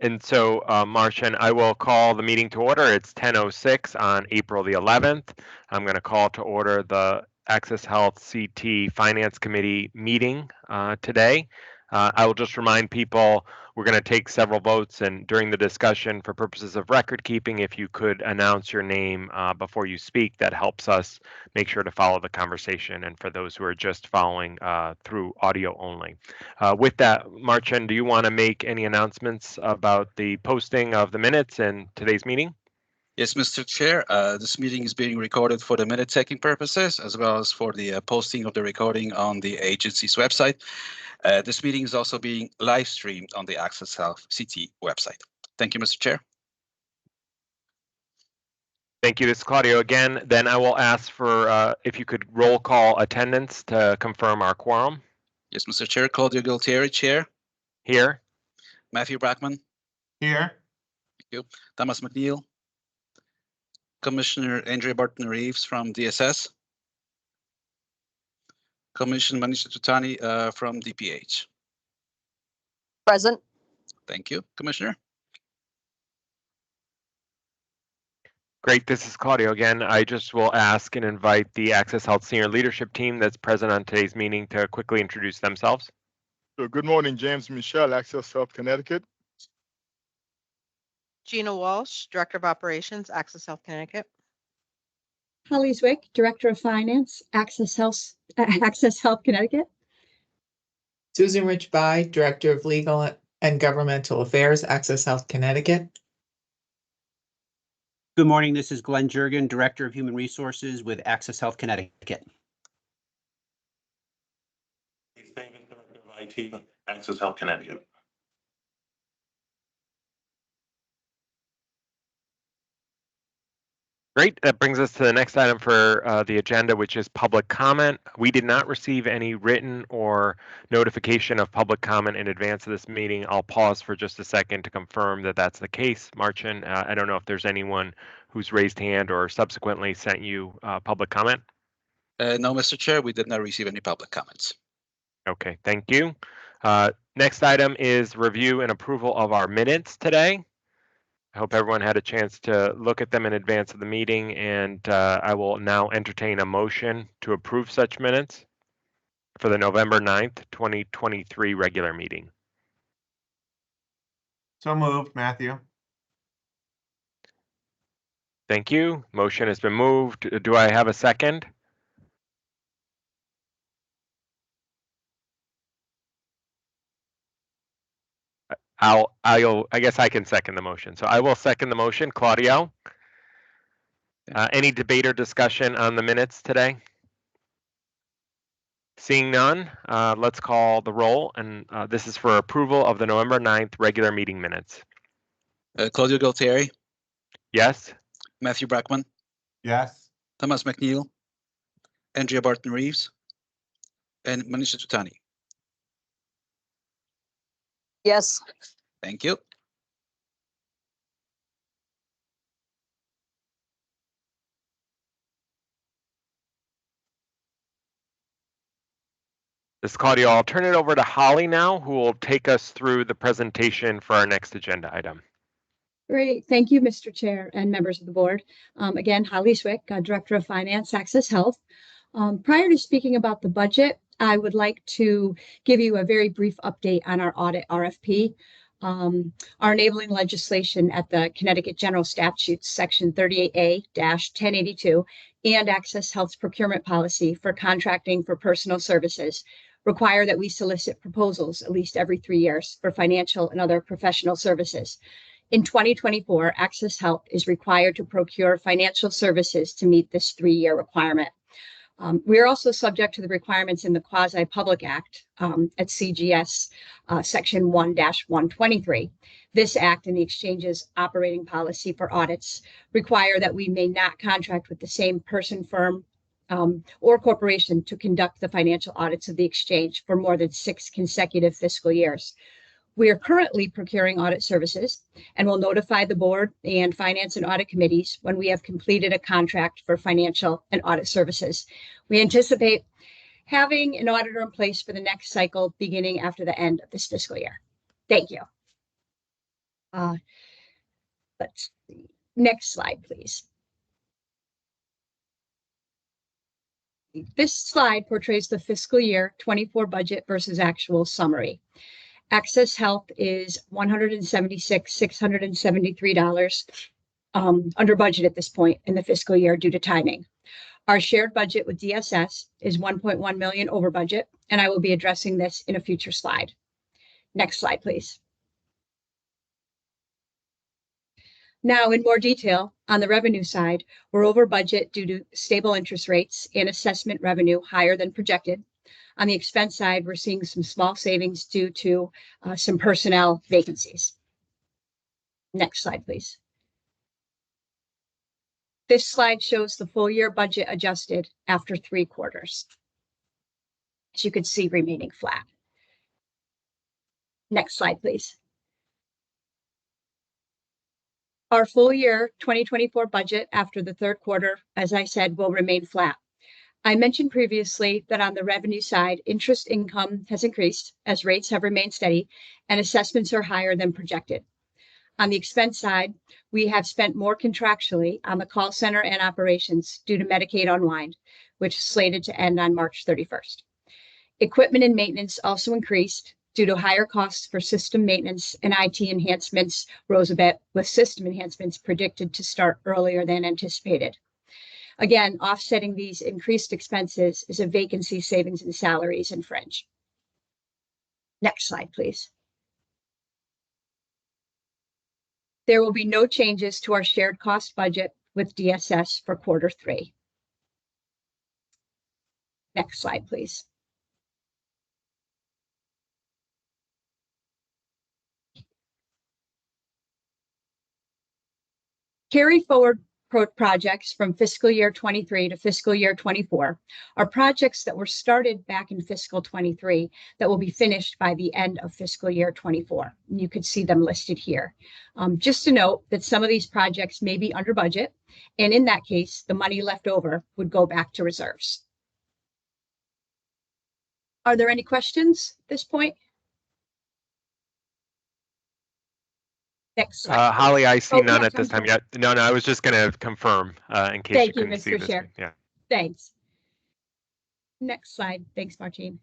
And so, Martian, I will call the meeting to order. It's 10:06 on April the 11th. I'm going to call to order the Access Health CT Finance Committee meeting today. I will just remind people we're going to take several votes, and during the discussion, for purposes of record keeping, if you could announce your name before you speak, that helps us make sure to follow the conversation. And for those who are just following through audio only. With that, Marchen, do you want to make any announcements about the posting of the minutes and today's meeting? Yes, Mr. Chair, this meeting is being recorded for the minute-taking purposes, as well as for the posting of the recording on the agency's website. This meeting is also being live streamed on the Access Health CT website. Thank you, Mr. Chair. Thank you. This is Claudio again. Then I will ask for if you could roll call attendance to confirm our quorum. Yes, Mr. Chair. Claudio Gualtieri, Chair. Here. Matthew Brackman. Here. Thank you. Thomas McNeil. Commissioner Andrea Barton-Reeves from DSS. Commissioner Manisha Tutani from DPH. Present. Thank you, Commissioner. Great. This is Claudio again. I just will ask and invite the Access Health senior leadership team that's present on today's meeting to quickly introduce themselves. So good morning, James Michelle, Access Health Connecticut. Gina Walsh, Director of Operations, Access Health Connecticut. Holly Zwick, Director of Finance, Access Health Connecticut. Susan Rich-Bai, Director of Legal and Governmental Affairs, Access Health Connecticut. Good morning, this is Glenn Jurgen, Director of Human Resources with Access Health Connecticut. David, Director of IT, Access Health Connecticut. Great. That brings us to the next item for the agenda, which is public comment. We did not receive any written or notification of public comment in advance of this meeting. I'll pause for just a second to confirm that that's the case. Marchen, I don't know if there's anyone who's raised hand or subsequently sent you public comment. No, Mr. Chair, we did not receive any public comments. Okay, thank you. Next item is review and approval of our minutes today. I hope everyone had a chance to look at them in advance of the meeting, and I will now entertain a motion to approve such minutes for the November 9th, 2023 regular meeting. So moved, Matthew. Thank you. Motion has been moved. Do I have a second? I guess I can second the motion. So I will second the motion. Claudio, any debate or discussion on the minutes today? Seeing none, let's call the roll. And this is for approval of the November 9th regular meeting minutes. Claudio Gualtieri. Yes. Matthew Brackman. Yes. Thomas McNeil. Andrea Barton-Reeves. And Manisha Tutani. Yes. Thank you. This is Claudio. I'll turn it over to Holly now, who will take us through the presentation for our next agenda item. Great. Thank you, Mr. Chair and members of the board. Again, Holly Zwick, Director of Finance, Access Health. Prior to speaking about the budget, I would like to give you a very brief update on our audit RFP. Our enabling legislation at the Connecticut General Statutes, Section 38A-1082, and Access Health's procurement policy for contracting for personal services require that we solicit proposals at least every 3 years for financial and other professional services. In 2024, Access Health is required to procure financial services to meet this 3-year requirement. We are also subject to the requirements in the Quasi-Public Act at CGS Section 1-123. This act and the exchange's operating policy for audits require that we may not contract with the same person, firm, or corporation to conduct the financial audits of the exchange for more than 6 consecutive fiscal years. We are currently procuring audit services and will notify the board and finance and audit committees when we have completed a contract for financial and audit services. We anticipate having an auditor in place for the next cycle beginning after the end of this fiscal year. Thank you. Let's see. Next slide, please. This slide portrays the fiscal year 24 budget versus actual summary. Access Health is $176,673 under budget at this point in the fiscal year due to timing. Our shared budget with DSS is 1.1 million over budget, and I will be addressing this in a future slide. Next slide, please. Now, in more detail, on the revenue side, we're over budget due to stable interest rates and assessment revenue higher than projected. On the expense side, we're seeing some small savings due to some personnel vacancies. Next slide, please. This slide shows the full year budget adjusted after 3 quarters. As you can see, remaining flat. Next slide, please. Our full year 2024 budget after the 3rd quarter, as I said, will remain flat. I mentioned previously that on the revenue side, interest income has increased as rates have remained steady and assessments are higher than projected. On the expense side, we have spent more contractually on the call center and operations due to Medicaid unwind, which is slated to end on March 31st. Equipment and maintenance also increased due to higher costs for system maintenance and IT enhancements rose a bit, with system enhancements predicted to start earlier than anticipated. Again, offsetting these increased expenses is a vacancy savings in salaries and fringe. Next slide, please. There will be no changes to our shared cost budget with DSS for Q3. Next slide, please. Carry forward projects from fiscal year 23 to fiscal year 24 are projects that were started back in fiscal 23 that will be finished by the end of fiscal year 24. And you can see them listed here. Just to note that some of these projects may be under budget, and in that case, the money left over would go back to reserves. Are there any questions at this point? Next slide. Holly, I see none yes, at this I'm time yet. No, I was just going to confirm in case Thank you you, couldn't see Mr. this. Chair. Yeah. Thanks. Next slide. Thanks, Martine.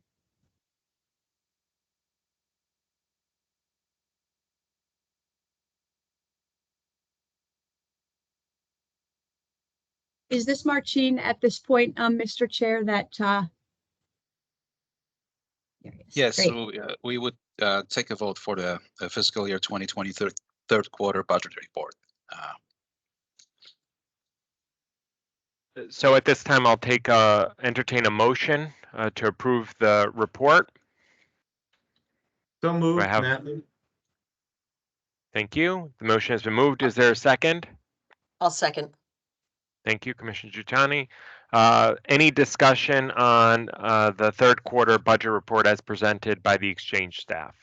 Is this Martine at this point, Mr. Chair, that there he is. Yes, Great. so, we would take a vote for the fiscal year 2023 third quarter budget report. So at this time, I'll entertain a motion to approve the report. So moved, I have- Matley. Thank you. The motion has been moved. Is there a second? I'll second. Thank you, Commissioner Giuliani. Any discussion on the third quarter budget report as presented by the exchange staff?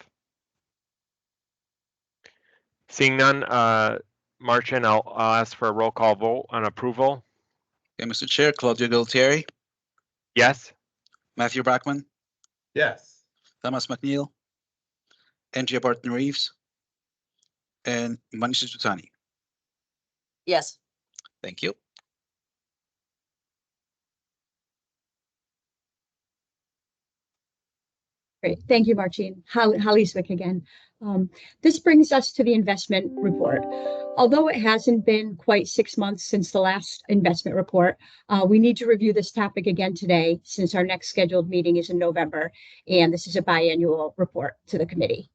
Seeing none, Martin, I'll ask for a roll call vote on approval. Okay, Mr. Chair, Claudia Gualtieri, Yes? Matthew Brackman, Yes. Thomas McNeil, Andrea Barton Reeves, and Manisha Giuliani. Yes. Thank you. Great. Thank you, Martine. Holly Swick again. This brings us to the investment report. Although it hasn't been quite 6 months since the last investment report, we need to review this topic again today since our next scheduled meeting is in November, and this is a biannual report to the committee.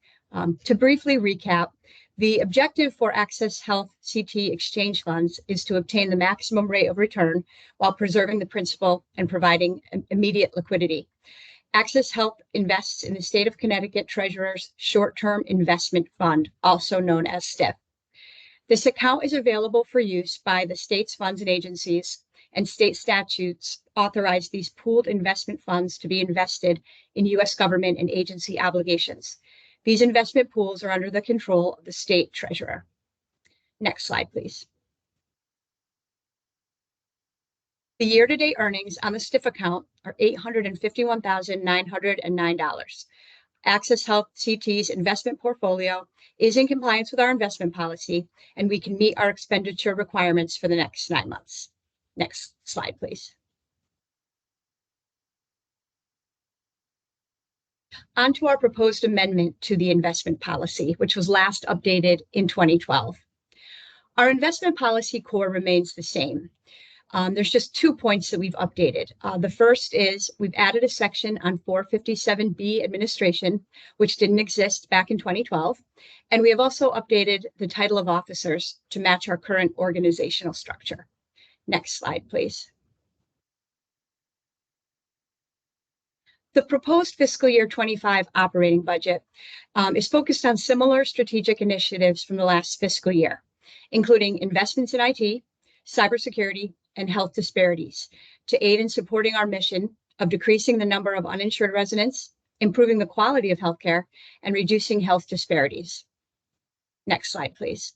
To briefly recap, the objective for Access Health CT exchange funds is to obtain the maximum rate of return while preserving the principal and providing immediate liquidity. Access Health invests in the state of Connecticut Treasurer's short-term investment fund, also known as STIF. This account is available for use by the state's funds and agencies, and state statutes authorize these pooled investment funds to be invested in U.S. government and agency obligations. These investment pools are under the control of the state treasurer. Next slide, please. The year-to-date earnings on the STIF account are $851,909. Access Health CT's investment portfolio is in compliance with our investment policy, and we can meet our expenditure requirements for the next 9 months. Next slide, please. On to our proposed amendment to the investment policy, which was last updated in 2012. Our investment policy core remains the same. There's just 2 points that we've updated. The first is we've added a section on 457B administration, which didn't exist back in 2012. And we have also updated the title of officers to match our current organizational structure. Next slide, please. The proposed fiscal year 25 operating budget is focused on similar strategic initiatives from the last fiscal year, including investments in IT, cybersecurity, and health disparities to aid in supporting our mission of decreasing the number of uninsured residents, improving the quality of healthcare, and reducing health disparities. Next slide, please.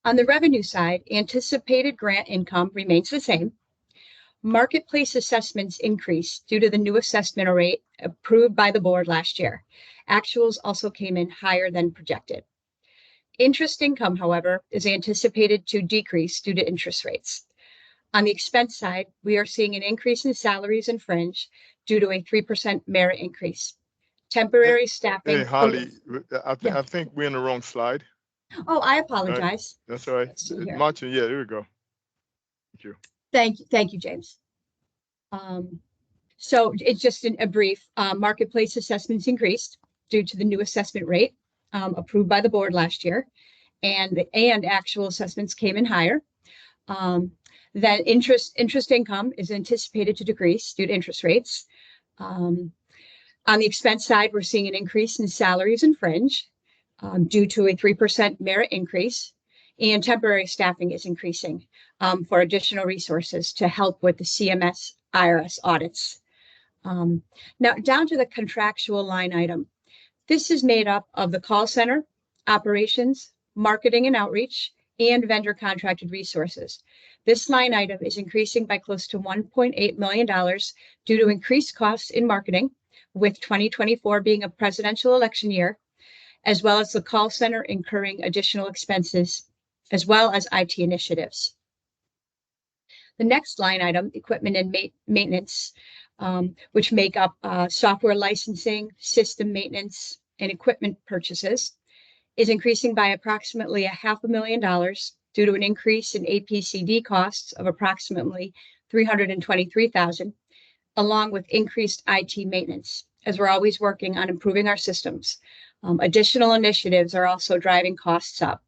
On the revenue side, anticipated grant income remains the same. Marketplace assessments increased due to the new assessment rate approved by the board last year. Actuals also came in higher than projected. Interest income, however, is anticipated to decrease due to interest rates. On the expense side, we are seeing an increase in salaries and fringe due to a 3% merit increase. Temporary staffing. Hey, Holly, I think we're in the wrong slide. Oh, I apologize. That's all right. Let's see here. Martin, yeah, there we go. Thank you. Thank you, James. So it's just a brief, marketplace assessments increased due to the new assessment rate approved by the board last year, and actual assessments came in higher. Then interest income is anticipated to decrease due to interest rates. On the expense side, we're seeing an increase in salaries and fringe due to a 3% merit increase, and temporary staffing is increasing for additional resources to help with the CMS IRS audits. Now down to the contractual line item. This is made up of the call center, operations, marketing and outreach, and vendor contracted resources. This line item is increasing by close to $1.8 million due to increased costs in marketing, with 2024 being a presidential election year, as well as the call center incurring additional expenses, as well as IT initiatives. The next line item, equipment and maintenance, which make up software licensing, system maintenance, and equipment purchases, is increasing by approximately $500,000 due to an increase in APCD costs of approximately $323,000, along with increased IT maintenance, as we're always working on improving our systems. Additional initiatives are also driving costs up.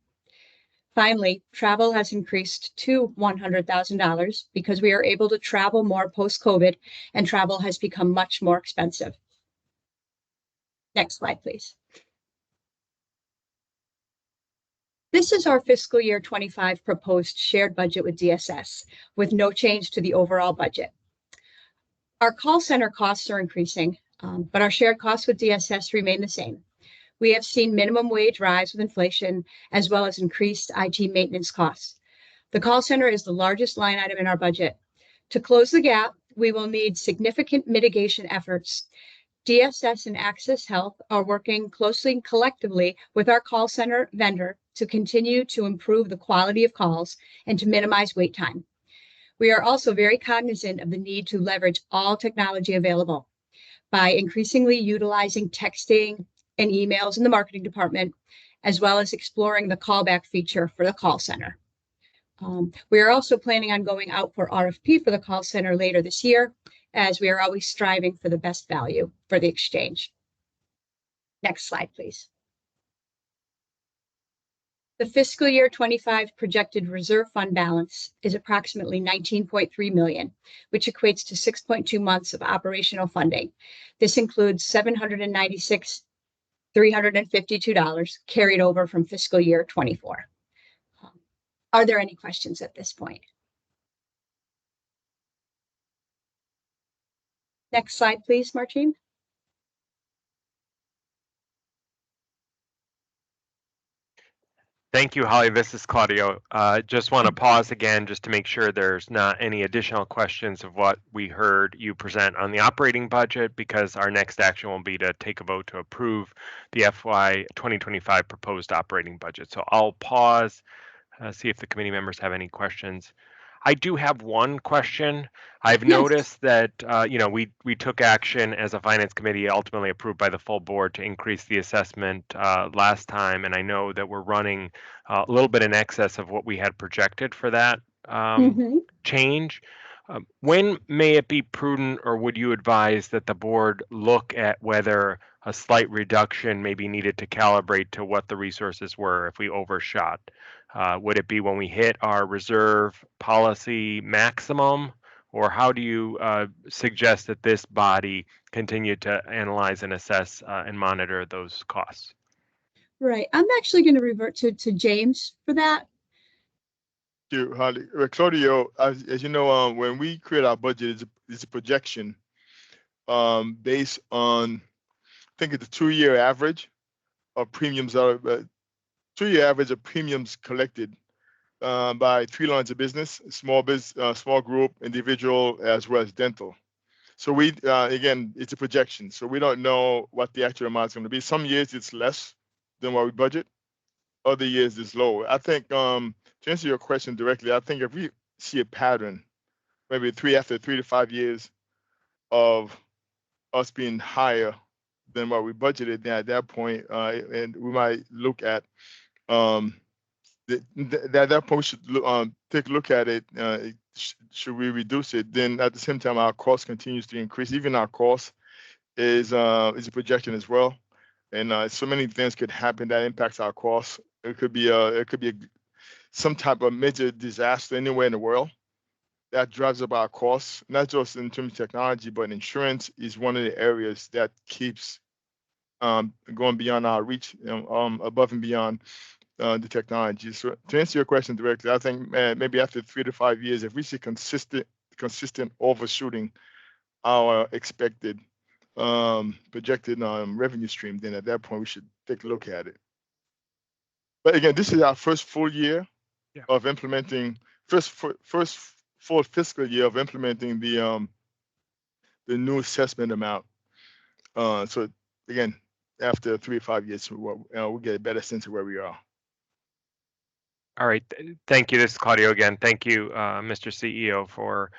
Finally, travel has increased to $100,000 because we are able to travel more post-COVID, and travel has become much more expensive. Next slide, please. This is our fiscal year 25 proposed shared budget with DSS, with no change to the overall budget. Our call center costs are increasing, but our shared costs with DSS remain the same. We have seen minimum wage rise with inflation, as well as increased IT maintenance costs. The call center is the largest line item in our budget. To close the gap, we will need significant mitigation efforts. DSS and Access Health are working closely and collectively with our call center vendor to continue to improve the quality of calls and to minimize wait time. We are also very cognizant of the need to leverage all technology available by increasingly utilizing texting and emails in the marketing department, as well as exploring the callback feature for the call center. We are also planning on going out for RFP for the call center later this year, as we are always striving for the best value for the exchange. Next slide, please. The fiscal year 25 projected reserve fund balance is approximately $19.3 million, which equates to 6.2 months of operational funding. This includes $796,352 carried over from fiscal year 24. Are there any questions at this point? Next slide, please, Martine. Thank you, Holly. This is Claudio. Just want to pause again just to make sure there's not any additional questions of what we heard you present on the operating budget, because our next action will be to take a vote to approve the FY 2025 proposed operating budget. So I'll pause, see if the committee members have any questions. I do have one question. I've Yes. noticed that, we took action as a finance committee, ultimately approved by the full board, to increase the assessment last time. And I know that we're running a little bit in excess of what we had projected for that Mhm. change. When may it be prudent, or would you advise that the board look at whether a slight reduction may be needed to calibrate to what the resources were if we overshot? Would it be when we hit our reserve policy maximum, or how do you suggest that this body continue to analyze and assess and monitor those costs? Right. I'm actually going to revert to James for that. Thank you, Holly. Claudio, as you know, when we create our budget, it's a projection based on, I think it's a 2-year average of premiums, 2-year average of premiums collected by 3 lines of business: small group, individual, as well as dental. So we, again, it's a projection. So we don't know what the actual amount is going to be. Some years it's less than what we budget. Other years it's lower. I think, to answer your question directly, I think if we see a pattern, maybe after 3 to 5 years of us being higher than what we budgeted, then at that point, and we might look at that point we should take a look at it. Should we reduce it? Then at the same time, our cost continues to increase. Even our cost is a projection as well, and so many things could happen that impacts our costs. It could be some type of major disaster anywhere in the world that drives up our costs, not just in terms of technology, but insurance is one of the areas that keeps going beyond our reach, above and beyond the technology. So to answer your question directly, I think maybe after 3 to 5 years, if we see consistent overshooting our expected projected revenue stream, then at that point we should take a look at it. But again, this is our first full year of implementing, first full fiscal year of implementing the new assessment amount. So again, after 3 or 5 years, we'll get a better sense of where we are. All right. Thank you. This is Claudio again. Thank you, Mr. CEO, for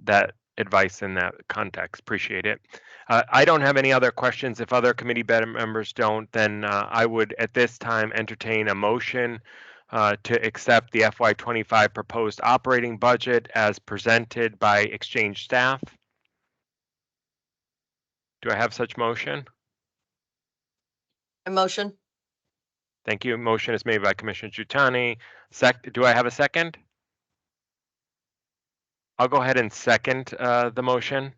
that advice in that context. Appreciate it. I don't have any other questions. If other committee members don't, then I would at this time entertain a motion to accept the FY25 proposed operating budget as presented by Exchange staff. Do I have such motion? A motion? Thank you. Motion is made by Commissioner Giuttani. Do I have a second? I'll go ahead and second the motion.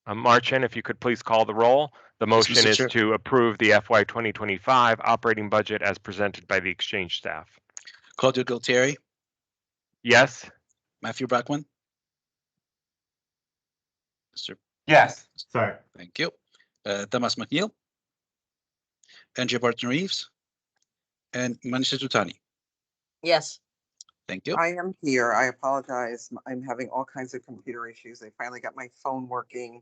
Marchin, if you could please call the roll. The motion Mr. is Chair. to approve the FY 2025 operating budget as presented by the Exchange staff. Claudio Gualtieri, Yes? Matthew Brackman. Mr. Yes, sorry. Thank you. Damas McNeil, Angie Barton Reeves, and Manisha Giuttani. Yes. Thank you. I am here. I apologize. I'm having all kinds of computer issues. I finally got my phone working.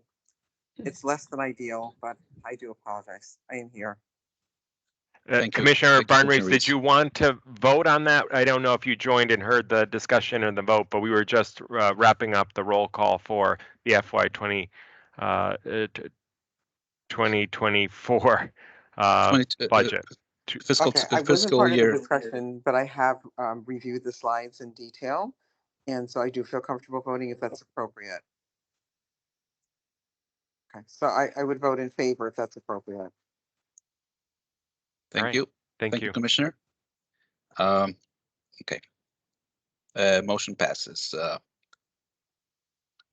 It's less than ideal, but I do apologize. I am here. Thank you. Commissioner Thank you, Barton Reeves, Commissioner did you want to vote on that? I don't know if you joined and heard the discussion and the vote, but we were just wrapping up the roll call for the FY 2024 budget. Fiscal, Okay, I wasn't fiscal part of year. the discussion, but I have reviewed the slides in detail. And so I do feel comfortable voting if that's appropriate. Okay, so I would vote in favor if that's appropriate. Thank right. you. Thank you. Commissioner. Okay. Motion passes.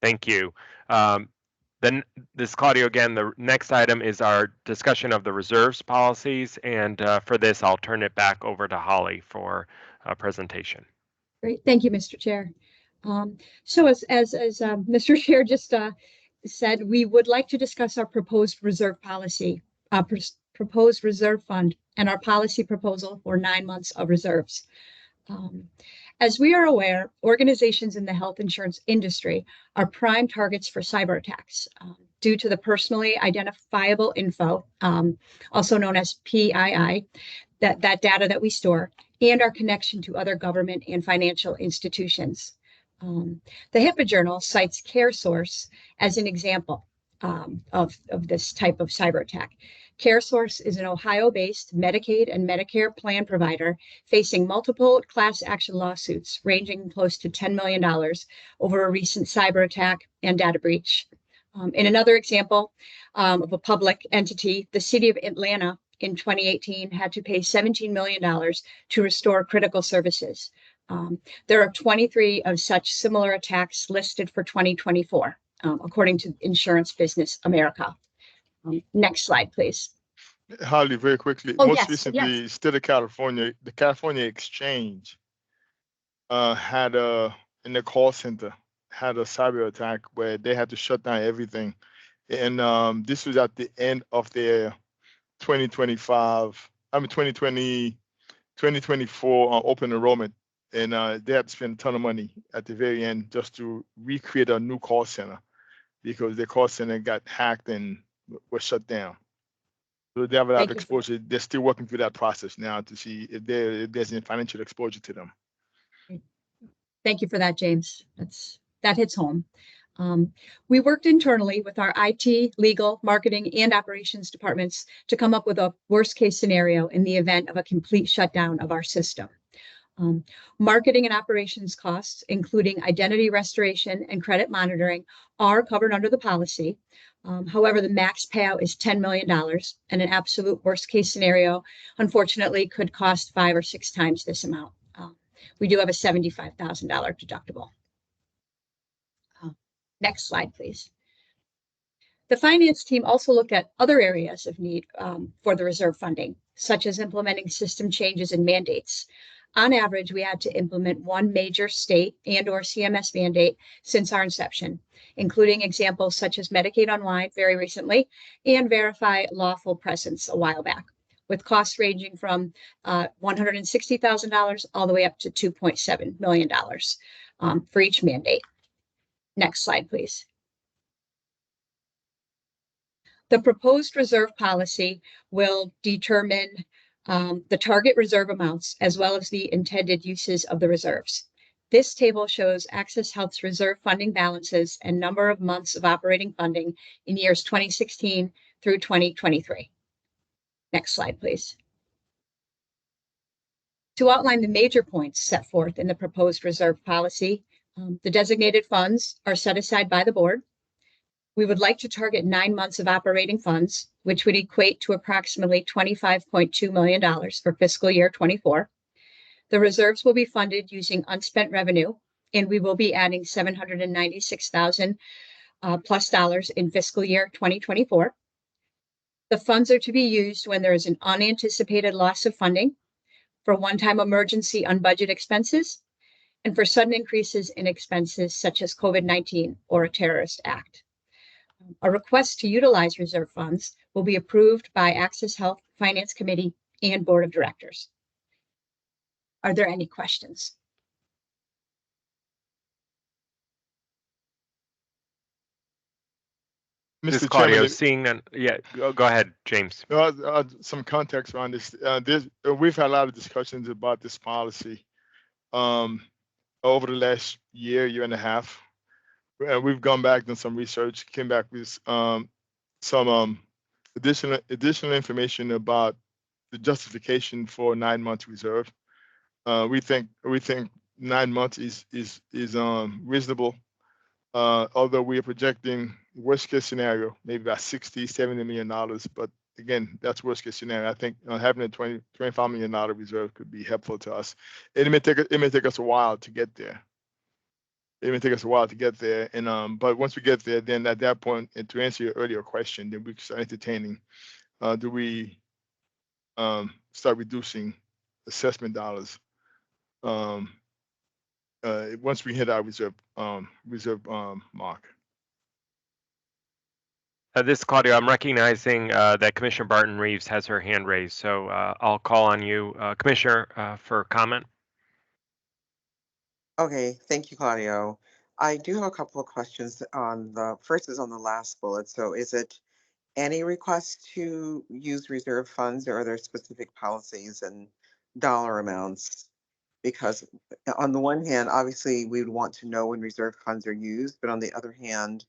Thank you. Then this Claudio again, the next item is our discussion of the reserves policies. And for this, I'll turn it back over to Holly for a presentation. Great. Thank you, Mr. Chair. So as Mr. Chair just said, we would like to discuss our proposed reserve policy proposed reserve fund and our policy proposal for 9 months of reserves. As we are aware, organizations in the health insurance industry are prime targets for cyber attacks due to the personally identifiable info, also known as PII, that data that we store, and our connection to other government and financial institutions. The HIPAA journal cites CareSource as an example of this type of cyber attack. CareSource is an Ohio-based Medicaid and Medicare plan provider facing multiple class action lawsuits ranging close to $10 million over a recent cyber attack and data breach. In another example of a public entity, the city of Atlanta in 2018 had to pay $17 million to restore critical services. There are 23 of such similar attacks listed for 2024, according to Insurance Business America. Next slide, please. Holly, very quickly. Oh, Most yes, recently, yes. state of California, the California Exchange had in the call center had a cyber attack where they had to shut down everything, and this was at the end of their 2024 open enrollment, and they had to spend a ton of money at the very end just to recreate a new call center because their call center got hacked and was shut down. So they have a lot of exposure. They're still working through that process now to see if there's any financial exposure to them. Thank you for that, James. That hits home. We worked internally with our IT, legal, marketing, and operations departments to come up with a worst case scenario in the event of a complete shutdown of our system. Marketing and operations costs, including identity restoration and credit monitoring, are covered under the policy. However, the max payout is $10 million, and an absolute worst case scenario, unfortunately, could cost 5 or 6 times this amount. We do have a $75,000 deductible. Next slide, please. The finance team also looked at other areas of need for the reserve funding, such as implementing system changes and mandates. On average, we had to implement one major state and/or CMS mandate since our inception, including examples such as Medicaid Online very recently and Verify Lawful Presence a while back, with costs ranging from $160,000 all the way up to $2.7 million for each mandate. Next slide, please. The proposed reserve policy will determine the target reserve amounts as well as the intended uses of the reserves. This table shows Access Health's reserve funding balances and number of months of operating funding in years 2016 through 2023. Next slide, please. To outline the major points set forth in the proposed reserve policy, the designated funds are set aside by the board. We would like to target 9 months of operating funds, which would equate to approximately $25.2 million for fiscal year 24. The reserves will be funded using unspent revenue, and we will be adding $796,000 plus dollars in fiscal year 2024. The funds are to be used when there is an unanticipated loss of funding, for one-time emergency unbudgeted expenses, and for sudden increases in expenses such as COVID-19 or a terrorist act. A request to utilize reserve funds will be approved by Access Health Finance Committee and Board of Directors. Are there any questions? Mr. Claudio, Chairman, seeing that, yeah, go ahead, James. Some context around this. We've had a lot of discussions about this policy over the last year and a half. We've gone back and some research, came back with some additional information about the justification for 9 months reserve. We think 9 months is reasonable. Although we are projecting worst case scenario, maybe about $60-70 million, but again, that's worst case scenario. I think having a $25 million reserve could be helpful to us. It may take us a while to get there. And but once we get there, then at that point, and to answer your earlier question, then we can start entertaining. Do we start reducing assessment dollars once we hit our reserve mark? This is Claudio. I'm recognizing that Commissioner Barton Reeves has her hand raised, so I'll call on you, Commissioner, for comment. Okay, thank you, Claudio. I do have a couple of questions on the first is on the last bullet. So is it any request to use reserve funds, or are there specific policies and dollar amounts? Because on the one hand, obviously we would want to know when reserve funds are used, but on the other hand,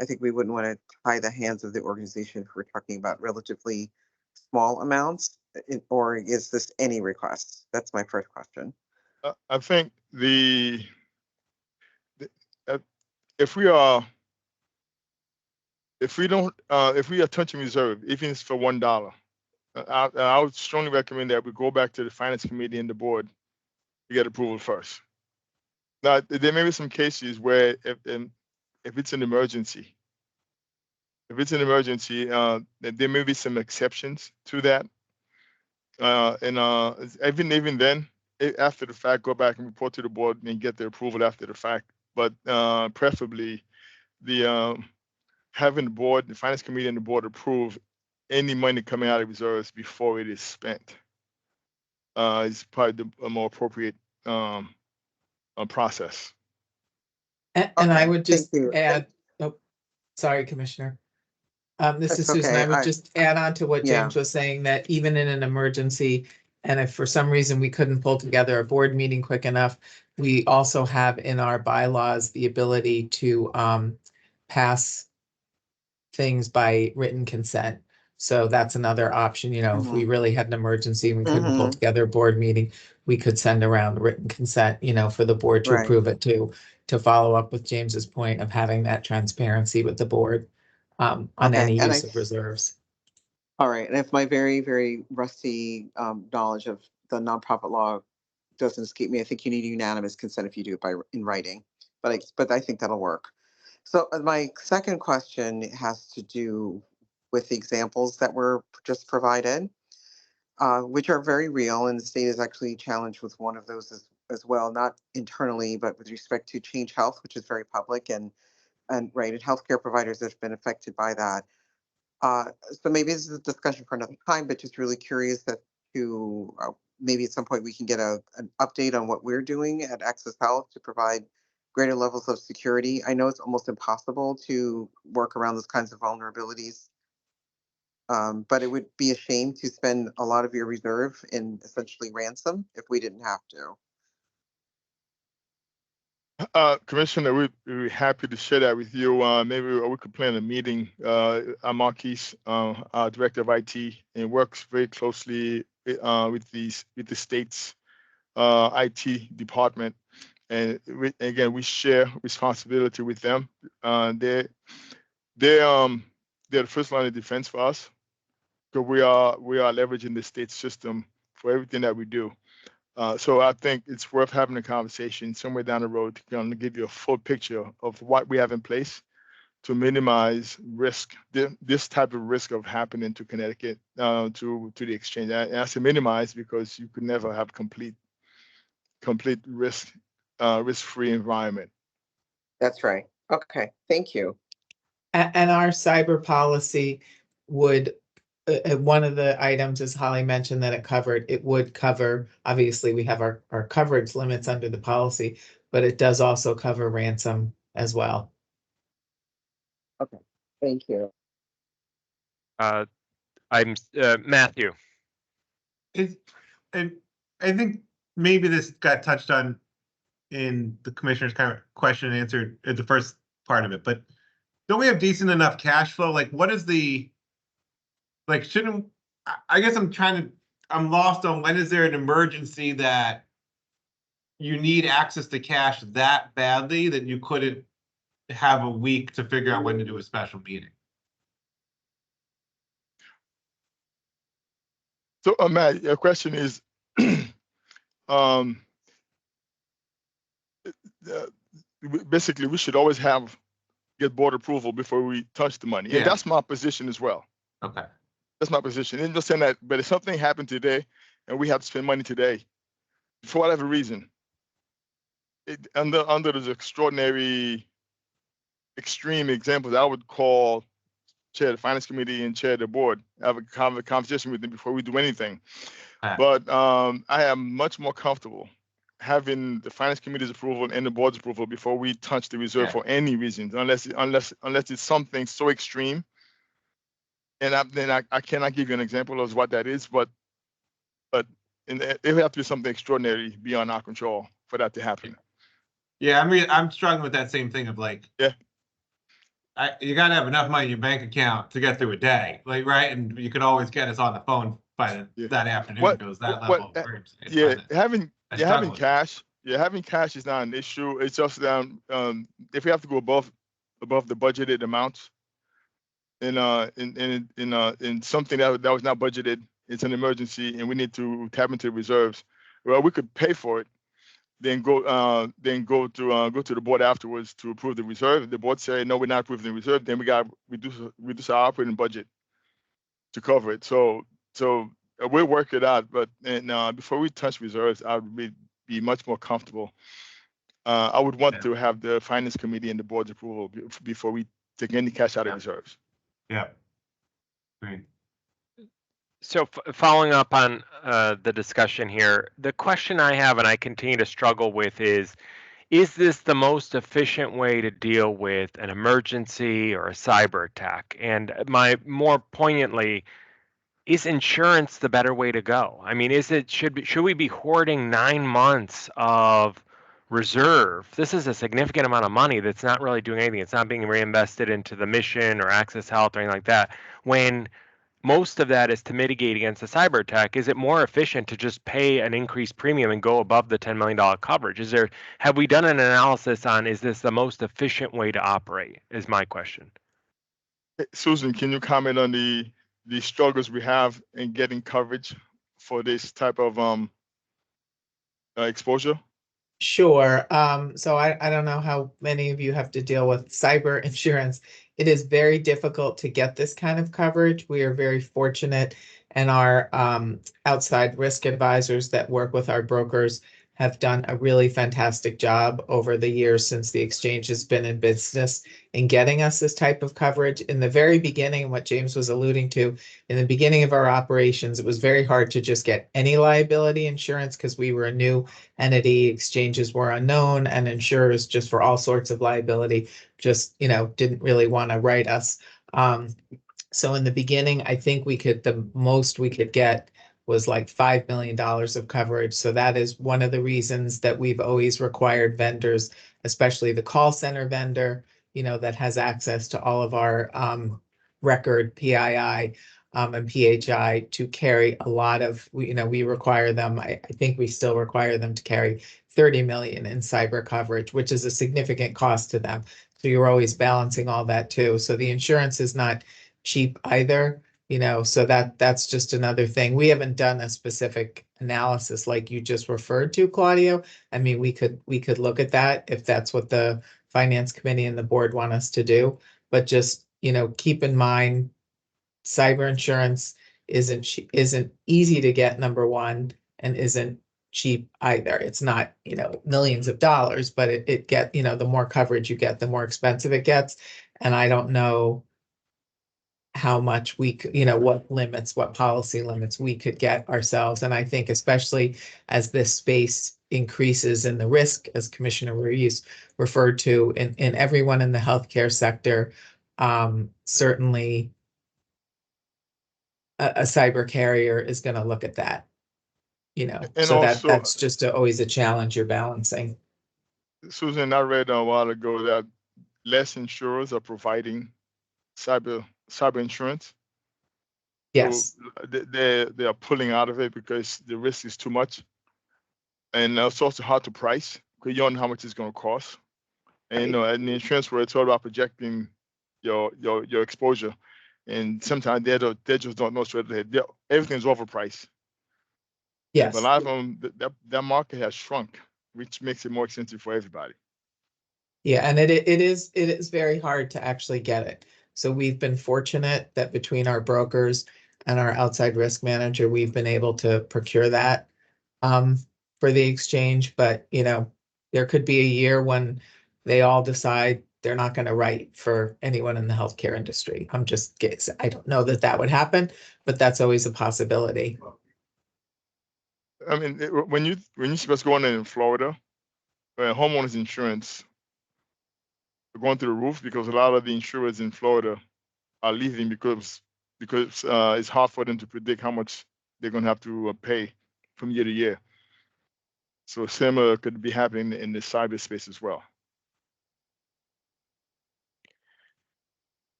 I think we wouldn't want to tie the hands of the organization if we're talking about relatively small amounts. Or is this any request? That's my first question. I think if we are touching reserve, even if it's for $1, I would strongly recommend that we go back to the finance committee and the board to get approval first. Now, there may be some cases where if it's an emergency, there may be some exceptions to that. Even then, after the fact, go back and report to the board and get the approval after the fact. But preferably, having the board, the finance committee, and the board approve any money coming out of reserves before it is spent is probably a more appropriate process. And I Okay, would just thank you. add, oh, sorry, Commissioner. This is That's Susan. okay. I would just add on to what Yeah. James was saying, that even in an emergency, and if for some reason we couldn't pull together a board meeting quick enough, we also have in our bylaws the ability to pass things by written consent. So that's another option, you know, if we really had an emergency and we couldn't pull Mhm. together a board meeting, we could send around written consent, you know, for the board to Right. approve it to follow up with James's point of having that transparency with the board on Okay, any and use of reserves. All right, and if my very, very rusty knowledge of the nonprofit law doesn't escape me, I think you need unanimous consent if you do it in writing. But I think that'll work. So my second question has to do with the examples that were just provided, which are very real, and the state is actually challenged with one of those as well, not internally, but with respect to Change Health, which is very public and right, and healthcare providers that have been affected by that. So maybe this is a discussion for another time, but just really curious that to maybe at some point we can get an update on what we're doing at Access Health to provide greater levels of security. I know it's almost impossible to work around those kinds of vulnerabilities, but it would be a shame to spend a lot of your reserve in essentially ransom if we didn't have to. Commissioner, we're happy to share that with you. Maybe we could plan a meeting. Marquis, our director of IT, and works very closely with the state's IT department. And again, we share responsibility with them. They're the first line of defense for us, because we are leveraging the state system for everything that we do. So I think it's worth having a conversation somewhere down the road to kind of give you a full picture of what we have in place to minimize risk, this type of risk of happening to Connecticut, to the exchange. And I say minimize because you could never have complete risk-free environment. That's right. Okay, thank you. And our cyber policy would, one of the items, as Holly mentioned, that it would cover, obviously we have our coverage limits under the policy, but it does also cover ransom as well. Okay, thank you. I'm Matthew. And I think maybe this got touched on in the commissioner's kind of question and answer at the first part of it, but don't we have decent enough cash flow? Like, what is shouldn't, I guess I'm lost on when is there an emergency that you need access to cash that badly that you couldn't have a week to figure out when to do a special meeting? So, Matt, your question is, basically, we should always get board approval before we touch the money. Yeah. And that's my position as well. Okay. That's my position. And just saying that, but if something happened today and we have to spend money today, for whatever reason, under those extraordinary, extreme examples, I would call chair the finance committee and chair the board, have a conversation with them before we do anything. Ah. But I am much more comfortable having the finance committee's approval and the board's approval before we touch the reserve Yeah. for any reason, unless it's something so extreme. And I cannot give you an example of what that is, but it would have to be something extraordinary beyond our control for that to happen. Yeah, I mean, I'm struggling with that same thing of like, Yeah. You gotta have enough money in your bank account to get through a day, like, right? And you can always get us on the phone by Yeah. that afternoon What- goes that what- level of urgency. It's Yeah, kinda- having I having struggle with it. cash. Yeah, having cash is not an issue. It's just if we have to go above the budgeted amounts in something that was not budgeted, it's an emergency and we need to tap into reserves. Well, we could pay for it, then go to the board afterwards to approve the reserve. If the board say no, we're not approving the reserve, then we got to reduce our operating budget to cover it. So we'll work it out. But before we touch reserves, I would be much more comfortable. I would want Yeah. to have the finance committee and the board's approval before we take any cash out of Yeah. reserves. Yeah. Great. So following up on the discussion here, the question I have and I continue to struggle with is this the most efficient way to deal with an emergency or a cyber attack? And more poignantly, is insurance the better way to go? I mean, should we be hoarding 9 months of reserve? This is a significant amount of money that's not really doing anything. It's not being reinvested into the mission or Access Health or anything like that. When most of that is to mitigate against a cyber attack, is it more efficient to just pay an increased premium and go above the $10 million coverage? Have we done an analysis on, is this the most efficient way to operate, is my question. Susan, can you comment on the struggles we have in getting coverage for this type of exposure? Sure. So I don't know how many of you have to deal with cyber insurance. It is very difficult to get this kind of coverage. We are very fortunate, and our outside risk advisors that work with our brokers have done a really fantastic job over the years since the exchange has been in business in getting us this type of coverage. In the very beginning, what James was alluding to, in the beginning of our operations, it was very hard to just get any liability insurance because we were a new entity, exchanges were unknown, and insurers just for all sorts of liability just, didn't really want to write us. So in the beginning, I think the most we could get was like $5 million of coverage. So that is one of the reasons that we've always required vendors, especially the call center vendor, that has access to all of our record PII and PHI to carry a lot of, we require them, I think we still require them to carry 30 million in cyber coverage, which is a significant cost to them. So you're always balancing all that too. So the insurance is not cheap either. So that's just another thing. We haven't done a specific analysis like you just referred to, Claudio. I mean, we could look at that if that's what the finance committee and the board want us to do. But just, keep in mind, cyber insurance isn't easy to get, number one, and isn't cheap either. It's not, millions of dollars, but it the more coverage you get, the more expensive it gets. And I don't know how much what policy limits we could get ourselves. And I think especially as this space increases in the risk, as Commissioner Ruiz referred to, in everyone in the healthcare sector, certainly a cyber carrier is going to look at that, And so also, that's just always a challenge you're balancing. Susan, I read a while ago that less insurers are providing cyber insurance. Yes. So they are pulling out of it because the risk is too much, and it's also hard to price because you don't know how much it's going to cost. And and the insurance world, it's all about projecting your exposure, and sometimes they just don't know straight ahead. Everything's overpriced. Yes. But a lot of them, that market has shrunk, which makes it more expensive for everybody. Yeah, and it is very hard to actually get it. So we've been fortunate that between our brokers and our outside risk manager, we've been able to procure that for the exchange. But there could be a year when they all decide they're not going to write for anyone in the healthcare industry. I don't know that that would happen, but that's always a possibility. I mean, when you see what's going on in Florida, homeowners insurance are going through the roof because a lot of the insurers in Florida are leaving because it's hard for them to predict how much they're going to have to pay from year to year. So similar could be happening in the cyberspace as well.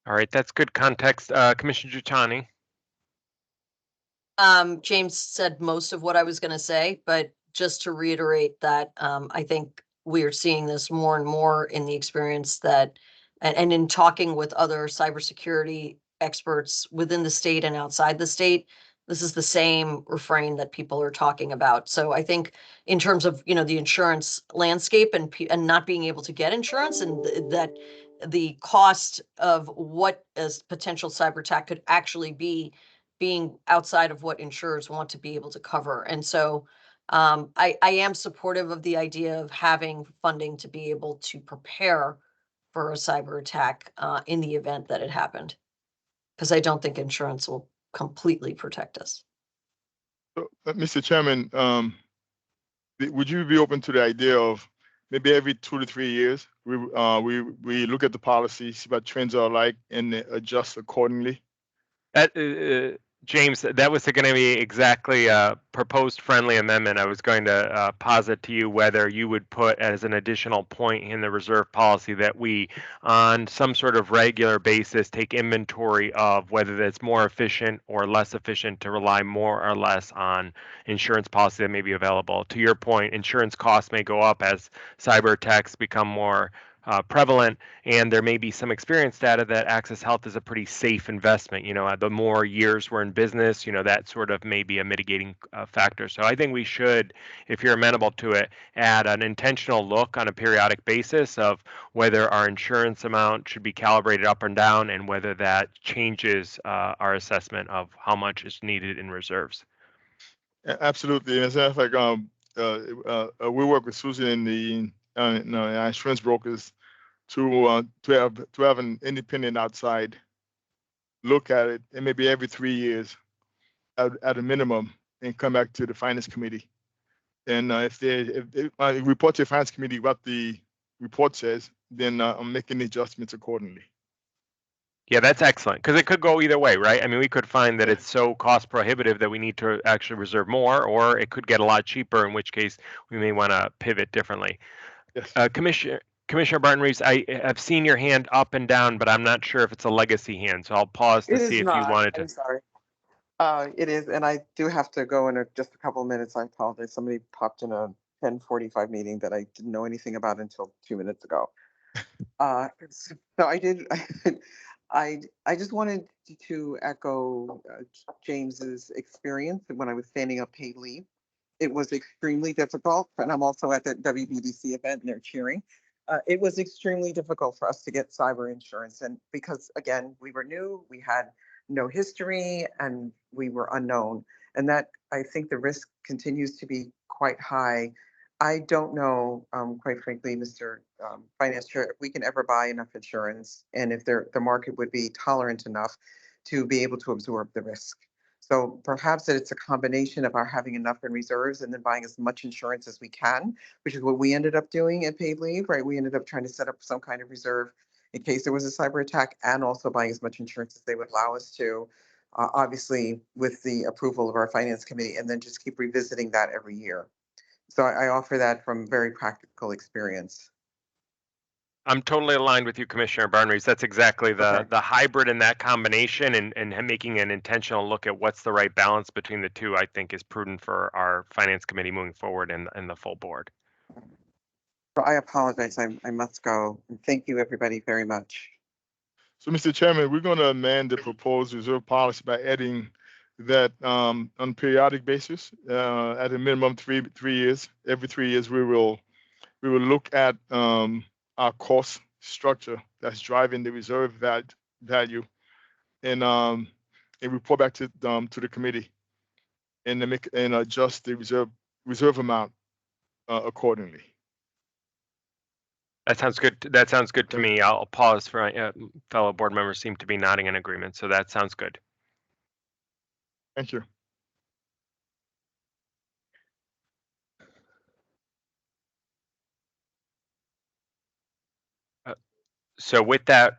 All right, that's good context. Commissioner Giuliani. James said most of what I was gonna say, but just to reiterate that, I think we are seeing this more and more in the experience that, and in talking with other cybersecurity experts within the state and outside the state, this is the same refrain that people are talking about. So I think in terms of, the insurance landscape and not being able to get insurance, and that the cost of what a potential cyber attack could actually be being outside of what insurers want to be able to cover. And so I am supportive of the idea of having funding to be able to prepare for a cyber attack in the event that it happened, because I don't think insurance will completely protect us. So, Mr. Chairman, would you be open to the idea of maybe every 2 to 3 years we look at the policy, see what trends are like, and adjust accordingly? James, that was going to be exactly a proposed friendly amendment. I was going to posit to you whether you would put as an additional point in the reserve policy that we, on some sort of regular basis, take inventory of whether that's more efficient or less efficient to rely more or less on insurance policy that may be available. To your point, insurance costs may go up as cyber attacks become more prevalent, and there may be some experience data that Access Health is a pretty safe investment. The more years we're in business, that sort of may be a mitigating factor. So I think we should, if you're amenable to it, add an intentional look on a periodic basis of whether our insurance amount should be calibrated up and down, and whether that changes our assessment of how much is needed in reserves. Absolutely. As a matter of fact, we work with Susan in the insurance brokers to have an independent outside look at it, and maybe every 3 years at a minimum, and come back to the finance committee. And if they report to the finance committee what the report says, then I'm making the adjustments accordingly. Yeah, that's excellent, because it could go either way, right? I mean, we could find that it's so cost prohibitive that we need to actually reserve more, or it could get a lot cheaper, in which case we may want to pivot differently. Yes. Commissioner Barton Reeves, I have seen your hand up and down, but I'm not sure if it's a legacy hand, so I'll pause to see if you wanted to. I'm sorry. It is, and I do have to go in just a couple of minutes. I apologize. Somebody popped in a 10:45 meeting that I didn't know anything about until 2 minutes ago. So I did. I just wanted to echo James's experience when I was standing up paid leave. It was extremely difficult, and I'm also at the WBDC event and they're cheering. It was extremely difficult for us to get cyber insurance, and because again, we were new, we had no history, and we were unknown, and that I think the risk continues to be quite high. I don't know, quite frankly, Mr. Finance Chair, if we can ever buy enough insurance, and if the market would be tolerant enough to be able to absorb the risk. So perhaps that it's a combination of our having enough in reserves and then buying as much insurance as we can, which is what we ended up doing at paid leave, right? We ended up trying to set up some kind of reserve in case there was a cyber attack, and also buying as much insurance as they would allow us to, obviously with the approval of our finance committee, and then just keep revisiting that every year. So I offer that from very practical experience. I'm totally aligned with you, Commissioner Barton Reeves. That's exactly the hybrid in that combination, and making an intentional look at what's the right balance between the two, I think, is prudent for our finance committee moving forward and the full board. So I apologize. I must go. And thank you, everybody, very much. So, Mr. Chairman, we're going to amend the proposed reserve policy by adding that on a periodic basis, at a minimum 3 years. Every 3 years, we will look at our cost structure that's driving the reserve value, and report back to the committee, and adjust the reserve amount accordingly. That sounds good. That sounds good to me. I'll pause for fellow board members seem to be nodding in agreement, so that sounds good. Thank you. So with that,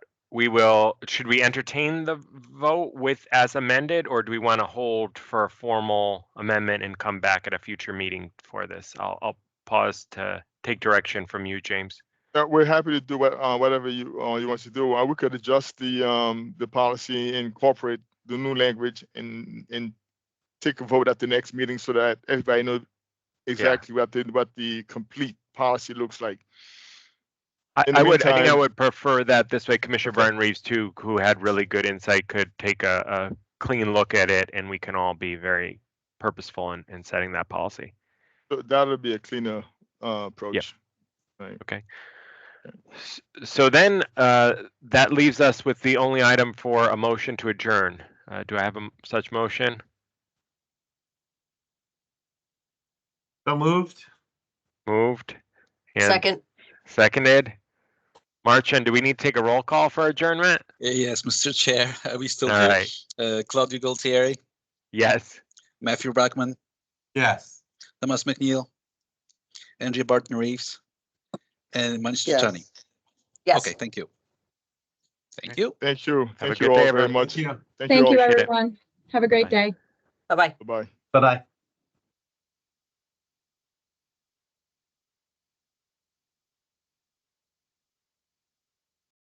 should we entertain the vote with as amended, or do we want to hold for a formal amendment and come back at a future meeting for this? I'll pause to take direction from you, James. We're happy to do whatever you want to do. We could adjust the policy, incorporate the new language, and take a vote at the next meeting so that everybody knows exactly what the complete policy looks like. I think I meantime- would prefer that this way. Commissioner Okay. Burton Reeves, too, who had really good insight, could take a clean look at it, and we can all be very purposeful in setting that policy. So that'll be a cleaner approach. Yep. Right. Okay. So then that leaves us with the only item for a motion to adjourn. Do I have such motion? So moved. Moved. And Second, seconded. Marchen, do we need to take a roll call for adjournment? Yes, Mr. Chair, we still All do. right. Claudio Gualtieri, Yes. Matthew Brackman, Yes. Thomas McNeil, Andrea Barton Reeves, and Manish Yes. Chani. yes. Okay, thank you. Thank you. Thank you. a Thank good you all day, very everyone. much. Thank you. Thank Thank you you, all. Appreciate it. everyone. Have a great Bye. day. Bye-bye. Bye-bye. Bye-bye.